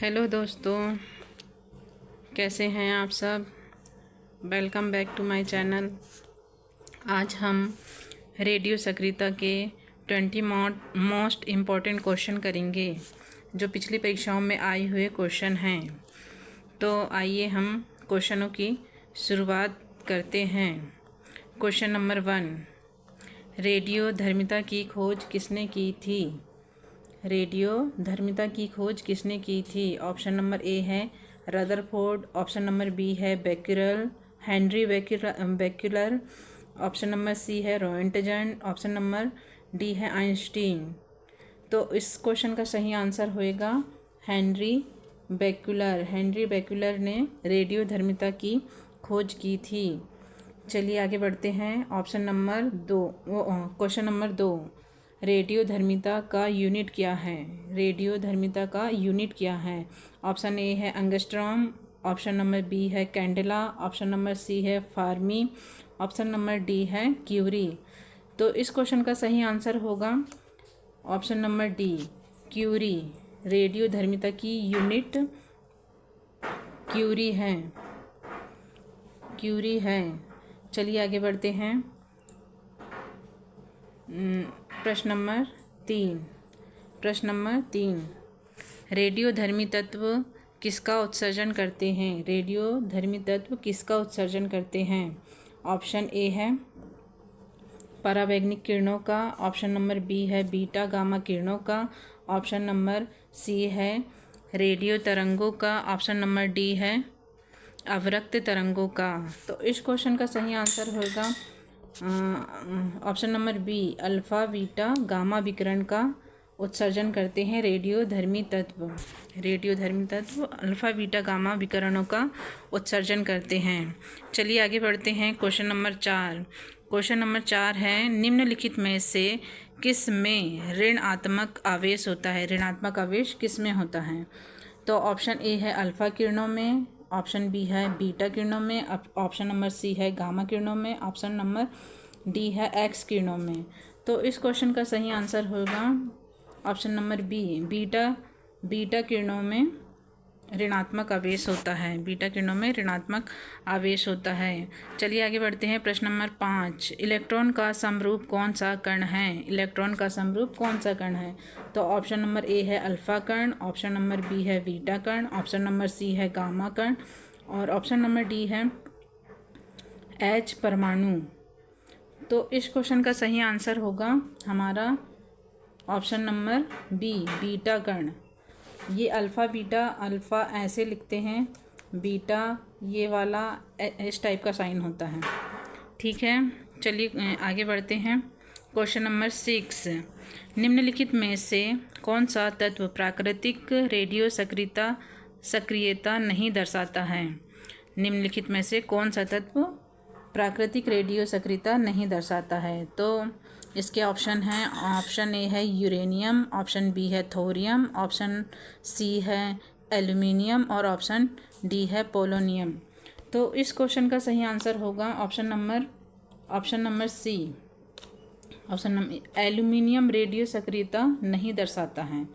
Hello दोस्तों, कैसे हैं आप सब। Welcome back to my channel. आज हम रेडियो सक्रियता के 20 मोस्ट इम्पॉर्टेंट क्वेश्चन करेंगे जो पिछली परीक्षाओं में आए हुए क्वेश्चन हैं। तो आइए हम क्वेश्चनों की शुरुआत करते हैं। क्वेश्चन नंबर 1, रेडियो धर्मिता की खोज किसने की थी। रेडियो धर्मिता की खोज किसने की थी। ऑप्शन नंबर ए है रदरफोर्ड, ऑप्शन नंबर बी है बेक्यूरल, हेनरी बेक्यूलर, ऑप्शन नंबर सी है रोएंटजन, ऑप्शन नंबर डी है आइंस्टीन। तो इस क्वेश्चन का सही आंसर होएगा हेनरी बेक्यूलर। हेनरी बेक्यूलर ने रेडियो धर्मिता की खोज की थी। चलिए आगे बढ़ते हैं। क्वेश्चन नंबर 2, रेडियो धर्मिता का यूनिट क्या है। रेडियो धर्मिता का यूनिट क्या है। ऑप्शन ए है एंगस्ट्रॉम, ऑप्शन नंबर बी है कैंडेला, ऑप्शन नंबर सी है फार्मी, ऑप्शन नंबर डी है क्यूरी। तो इस क्वेश्चन का सही आंसर होगा option number D, curie. Radio धर्मिता की यूनिट क्यूरी है। क्यूरी है। चलिए आगे बढ़ते हैं। प्रश्न नंबर 3, रेडियो धर्मी तत्व किसका उत्सर्जन करते हैं। रेडियो धर्मी तत्व किसका उत्सर्जन करते हैं। ऑप्शन ए है परावैंगनिक किरणों का, ऑप्शन नंबर बी है बीटा गामा किरणों का, ऑप्शन नंबर सी है रेडियो तरंगों का, ऑप्शन नंबर डी है अवरक्त तरंगों का। तो इस क्वेश्चन का सही आंसर होगा option number B, alpha beta gamma विकिरण का उत्सर्जन करते हैं रेडियो धर्मी तत्व। रेडियो धर्मी तत्व अल्फ़ा बीटा गामा विकिरणों का उत्सर्जन करते हैं। चलिए आगे बढ़ते हैं। क्वेश्चन नंबर 4 है निम्नलिखित में से किस में ऋणात्मक आवेश होता है। ऋणात्मक आवेश किस में होता है। तो ऑप्शन ए है अल्फ़ा किरणों में, ऑप्शन बी है बीटा किरणों में, ऑप्शन नंबर सी है गामा किरणों में, ऑप्शन नंबर डी है एक्स किरणों में। तो इस क्वेश्चन का सही आंसर होगा ऑप्शन नंबर बी, बीटा किरणों में ऋणात्मक आवेश होता है। बीटा किरणों में ऋणात्मक आवेश होता है। चलिए आगे बढ़ते हैं। प्रश्न नंबर 5, इलेक्ट्रॉन का समरूप कौन सा कण है। इलेक्ट्रॉन का समरूप कौन सा कण है। तो ऑप्शन नंबर ए है अल्फ़ा कण, ऑप्शन नंबर बी है बीटा कण, ऑप्शन नंबर सी है गामा कण और ऑप्शन नंबर डी है एच परमाणु। तो इस क्वेश्चन का सही आंसर होगा हमारा ऑप्शन नंबर बी, बीटा कण। ये अल्फ़ा बीटा, अल्फ़ा ऐसे लिखते हैं, बीटा ये वाला इस टाइप का साइन होता है। ठीक है, चलिए आगे बढ़ते हैं। क्वेश्चन नंबर 6, निम्नलिखित में से कौन सा तत्व प्राकृतिक रेडियो सक्रियता नहीं दर्शाता है। निम्नलिखित में से कौन सा तत्व प्राकृतिक रेडियो सक्रियता नहीं दर्शाता है। तो इसके ऑप्शन हैं, ऑप्शन ए है यूरेनियम, ऑप्शन बी है थोरियम, ऑप्शन सी है एल्यूमिनियम और ऑप्शन डी है पोलोनियम। तो इस क्वेश्चन का सही आंसर होगा option number C, aluminium radio सक्रियता नहीं दर्शाता है।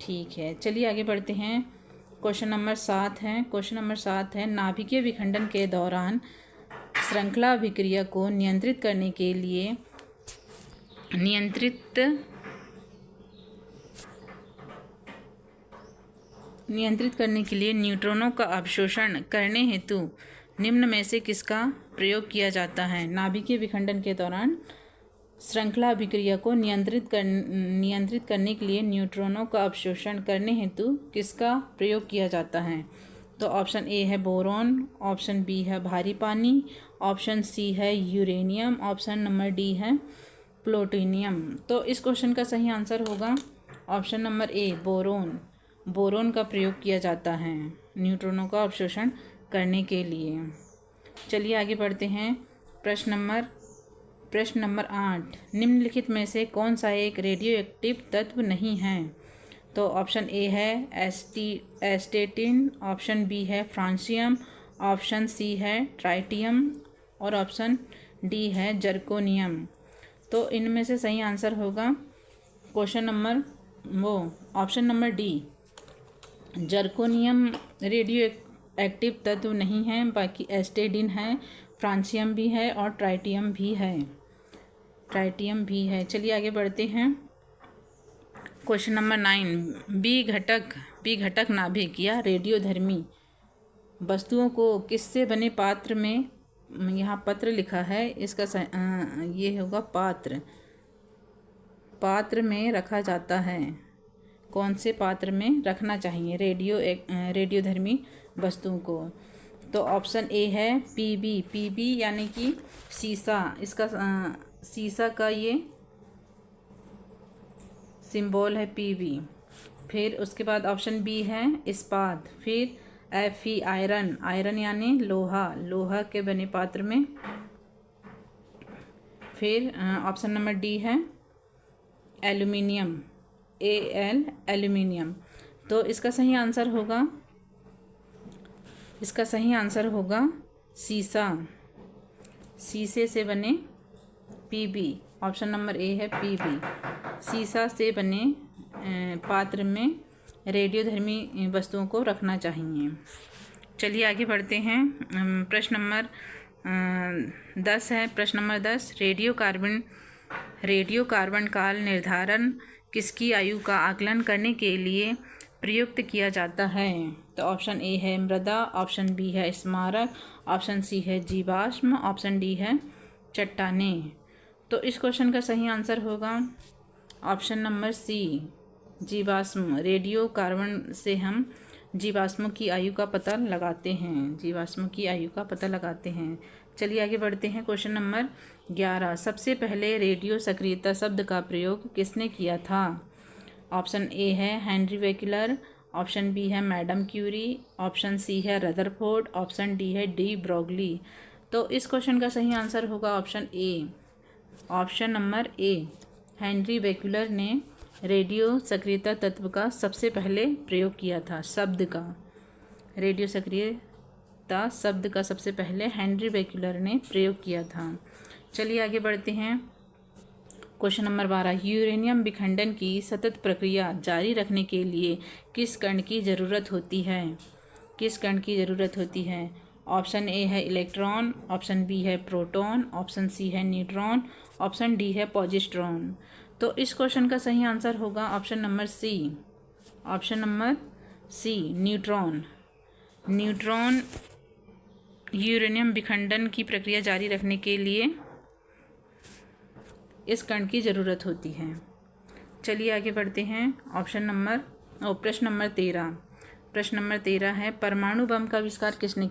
ठीक है, चलिए आगे बढ़ते हैं। क्वेश्चन नंबर 7 है नाभिकीय विखंडन के दौरान श्रृंखला अभिक्रिया को नियंत्रित करने के लिए न्यूट्रॉनों का अवशोषण करने हेतु निम्न में से किसका प्रयोग किया जाता है। नाभिकीय विखंडन के दौरान श्रृंखला अभिक्रिया को नियंत्रित करने के लिए न्यूट्रॉनों का अवशोषण करने हेतु किसका प्रयोग किया जाता है। तो ऑप्शन ए है बोरॉन, ऑप्शन बी है भारी पानी, ऑप्शन सी है यूरेनियम, ऑप्शन नंबर डी है प्लूटोनियम। तो इस क्वेश्चन का सही आंसर होगा option number A, boron. Boron का प्रयोग किया जाता है न्यूट्रॉनों का अवशोषण करने के लिए। चलिए आगे बढ़ते हैं। प्रश्न नंबर 8, निम्नलिखित में से कौन सा एक रेडियो एक्टिव तत्व नहीं है। तो ऑप्शन ए है एस्टेटिन, ऑप्शन बी है फ्रांसियम, ऑप्शन सी है ट्राइटियम और ऑप्शन डी है जर्कोनियम। तो इनमें से सही आंसर होगा option number D, zirconium radio active तत्व नहीं है, बाकी एस्टेडिन है, फ्रांसियम भी है और ट्राइटियम भी है। चलिए आगे बढ़ते हैं। क्वेश्चन नंबर 9, बी घटक नाभिक या रेडियोधर्मी वस्तुओं को किससे बने पात्र में, यहाँ पत्र लिखा है, इसका ये होगा पात्र में रखा जाता है। कौन से पात्र में रखना चाहिए रेडियोधर्मी वस्तुओं को? तो ऑप्शन ए है पीबी यानी कि सीसा। इसका सीसा का ये सिंबल है पीबी। फिर उसके बाद ऑप्शन बी है इस्पात। फिर Fe आयरन यानी लोहा के बने पात्र में। फिर ऑप्शन नंबर डी है एल्यूमिनियम, एल्यूमिनियम। तो इसका सही आंसर होगा शीशे से बने पीबी। ऑप्शन नंबर ए है पीबी। सीसा से बने पात्र में रेडियोधर्मी वस्तुओं को रखना चाहिए। चलिए आगे बढ़ते हैं। प्रश्न नंबर 10 है। प्रश्न नंबर 10, रेडियो कार्बन काल निर्धारण किसकी आयु का आकलन करने के लिए प्रयुक्त किया जाता है? तो ऑप्शन ए है मृदा, ऑप्शन बी है स्मारक, ऑप्शन सी है जीवाश्म, ऑप्शन डी है चट्टानें। तो इस क्वेश्चन का सही आंसर होगा ऑप्शन नंबर सी, जीवाश्म। रेडियो कार्बन से हम जीवाश्मों की आयु का पता लगाते हैं। चलिए आगे बढ़ते हैं। क्वेश्चन नंबर 11, सबसे पहले रेडियो सक्रियता शब्द का प्रयोग किसने किया था? ऑप्शन ए है हेनरी बेकलर, ऑप्शन बी है मैडम क्यूरी, ऑप्शन सी है रदरफोर्ड, ऑप्शन डी है डी ब्रोगली। तो इस क्वेश्चन का सही आंसर होगा ऑप्शन नंबर ए, हेनरी बेकलर ने रेडियो सक्रियता तत्व का सबसे पहले प्रयोग किया था। रेडियो सक्रियता शब्द का सबसे पहले हेनरी बेकलर ने प्रयोग किया था। चलिए आगे बढ़ते हैं। क्वेश्चन नंबर 12, यूरेनियम विखंडन की सतत प्रक्रिया जारी रखने के लिए किस कण की ज़रूरत होती है? ऑप्शन ए है इलेक्ट्रॉन, ऑप्शन बी है प्रोटॉन, ऑप्शन सी है न्यूट्रॉन, ऑप्शन डी है पॉजिट्रॉन। तो इस क्वेश्चन का सही आंसर होगा option number C, neutron. Uranium विखंडन की प्रक्रिया जारी रखने के लिए इस कण की ज़रूरत होती है। चलिए आगे बढ़ते हैं। प्रश्न नंबर 13 है, परमाणु बम का आविष्कार किसने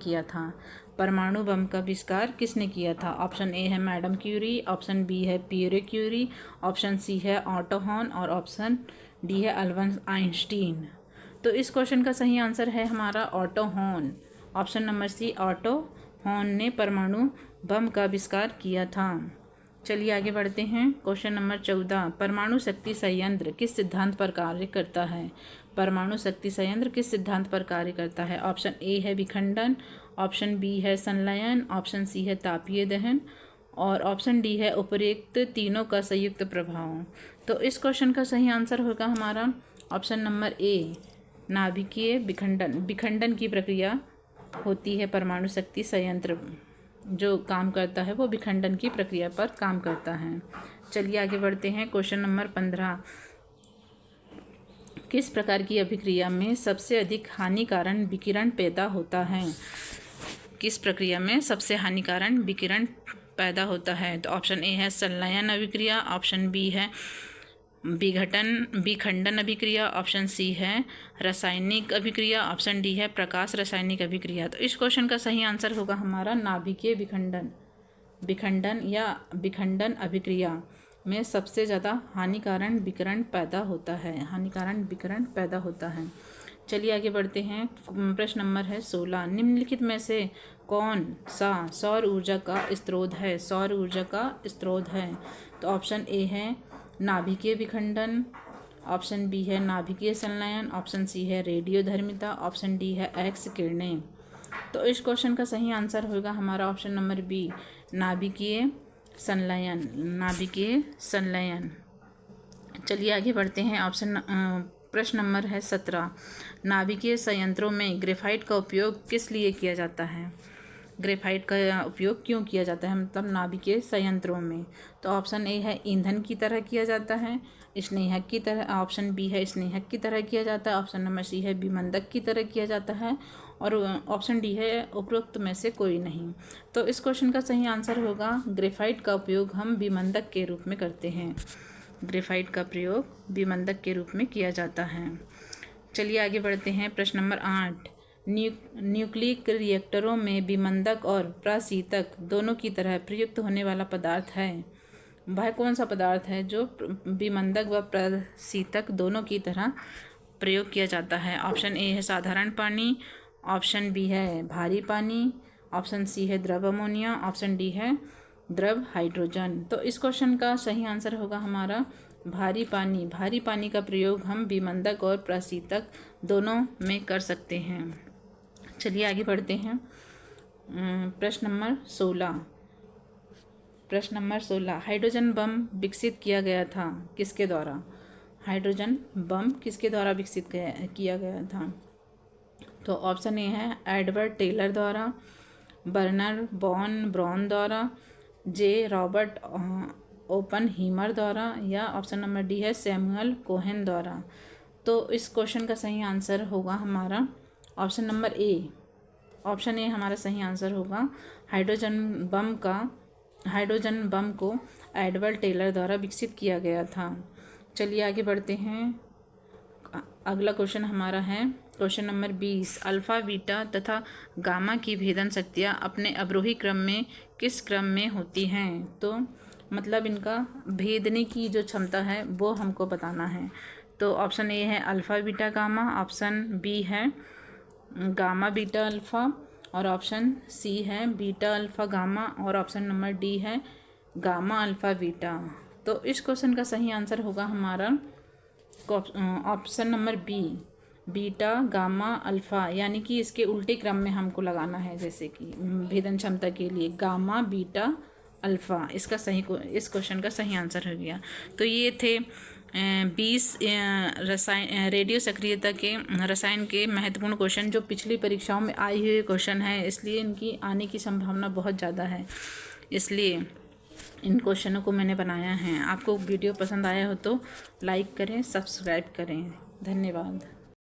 किया था? ऑप्शन ए है मैडम क्यूरी, ऑप्शन बी है पियरे क्यूरी, ऑप्शन सी है ऑटो हॉर्न और ऑप्शन डी है अल्बर्ट आइंस्टीन। तो इस क्वेश्चन का सही आंसर है हमारा Otto Hahn. Option number C, Otto Hahn ने परमाणु बम का आविष्कार किया था। चलिए आगे बढ़ते हैं। क्वेश्चन नंबर 14, परमाणु शक्ति संयंत्र किस सिद्धांत पर कार्य करता है? ऑप्शन ए है विखंडन, ऑप्शन बी है संलयन, ऑप्शन सी है तापीय दहन और ऑप्शन डी है उपरोक्त तीनों का संयुक्त प्रभाव। तो इस क्वेश्चन का सही आंसर होगा हमारा ऑप्शन नंबर ए, नाभिकीय विखंडन की प्रक्रिया होती है। परमाणु शक्ति संयंत्र जो काम करता है वो विखंडन की प्रक्रिया पर काम करता है। चलिए आगे बढ़ते हैं। क्वेश्चन नंबर 15, किस प्रकार की अभिक्रिया में सबसे अधिक हानिकारक विकिरण पैदा होता है? तो ऑप्शन ए है संलयन अभिक्रिया, ऑप्शन बी है विखंडन अभिक्रिया, ऑप्शन सी है रासायनिक अभिक्रिया, ऑप्शन डी है प्रकाश रासायनिक अभिक्रिया। तो इस क्वेश्चन का सही आंसर होगा हमारा नाभिकीय विखंडन अभिक्रिया में सबसे ज़्यादा हानिकारक विकिरण पैदा होता है। चलिए आगे बढ़ते हैं। प्रश्न नंबर है 16, निम्नलिखित में से कौन सा सौर ऊर्जा का स्रोत है? तो ऑप्शन ए है नाभिकीय विखंडन, ऑप्शन बी है नाभिकीय संलयन, ऑप्शन सी है रेडियोधर्मिता, ऑप्शन डी है एक्स किरणें। तो इस क्वेश्चन का सही आंसर होगा हमारा ऑप्शन नंबर बी, नाभिकीय संलयन। चलिए आगे बढ़ते हैं। प्रश्न नंबर है 17, नाभिकीय संयंत्रों में ग्रेफाइट का उपयोग किस लिए किया जाता है? ग्रेफाइट का उपयोग क्यों किया जाता है, मतलब नाभिकीय संयंत्रों में? तो ऑप्शन ए है ईंधन की तरह किया जाता है, स्नेहक की तरह, ऑप्शन बी है स्नेहक की तरह किया जाता है, ऑप्शन नंबर सी है विमंदक की तरह किया जाता है, और ऑप्शन डी है उपरोक्त में से कोई नहीं। तो इस क्वेश्चन का सही आंसर होगा ग्रेफाइट का उपयोग हम विमंदक के रूप में करते हैं। ग्रेफाइट का प्रयोग विमंदक के रूप में किया जाता है। चलिए आगे बढ़ते हैं। प्रश्न नंबर 8, न्यूक्लिक रिएक्टरों में विमंदक और प्राशीतक दोनों की तरह प्रयुक्त होने वाला पदार्थ है। वह कौन सा पदार्थ है जो विमंदक व प्राशीतक दोनों की तरह प्रयोग किया जाता है? ऑप्शन ए है साधारण पानी, ऑप्शन बी है भारी पानी, ऑप्शन सी है द्रव अमोनिया, ऑप्शन डी है द्रव हाइड्रोजन। तो इस क्वेश्चन का सही आंसर होगा हमारा भारी पानी। भारी पानी का प्रयोग हम विमंदक और प्राशीतक दोनों में कर सकते हैं। चलिए आगे बढ़ते हैं। प्रश्न नंबर 16, हाइड्रोजन बम विकसित किया गया था किसके द्वारा? हाइड्रोजन बम किसके द्वारा विकसित किया गया था? तो ऑप्शन ए है एडवर्ड टेलर द्वारा, बर्नर बॉन ब्राउन द्वारा, जे रॉबर्ट ओपनहीमर द्वारा, या ऑप्शन नंबर डी है सैमुअल कोहेन द्वारा। तो इस क्वेश्चन का सही आंसर होगा हमारा option number A. Option A हमारा सही आंसर होगा। हाइड्रोजन बम को एडवर्ड टेलर द्वारा विकसित किया गया था। चलिए आगे बढ़ते हैं। अगला क्वेश्चन हमारा है क्वेश्चन नंबर 20, अल्फा बीटा तथा गामा की भेदन शक्तियाँ अपने अवरोही क्रम में किस क्रम में होती हैं? तो मतलब इनका भेदने की जो क्षमता है वो हमको बताना है। तो ऑप्शन ए है alpha beta gamma, option B है गामा बीटा अल्फ़ा, और ऑप्शन सी है बीटा अल्फ़ा गामा, और ऑप्शन नंबर डी है गामा अल्फ़ा बीटा। तो इस क्वेश्चन का सही आंसर होगा हमारा option number B, beta gamma alpha, यानी कि इसके उल्टे क्रम में हमको लगाना है। जैसे कि भेदन क्षमता के लिए गामा बीटा अल्फ़ा, इस क्वेश्चन का सही आंसर हो गया। तो ये थे 20 रेडियो सक्रियता के रसायन के महत्वपूर्ण क्वेश्चन जो पिछली परीक्षाओं में आए हुए क्वेश्चन हैं, इसलिए इनकी आने की संभावना बहुत ज़्यादा है, इसलिए इन क्वेश्चनों को मैंने बनाया है। आपको वीडियो पसंद आया हो तो लाइक करें, सब्सक्राइब करें। धन्यवाद।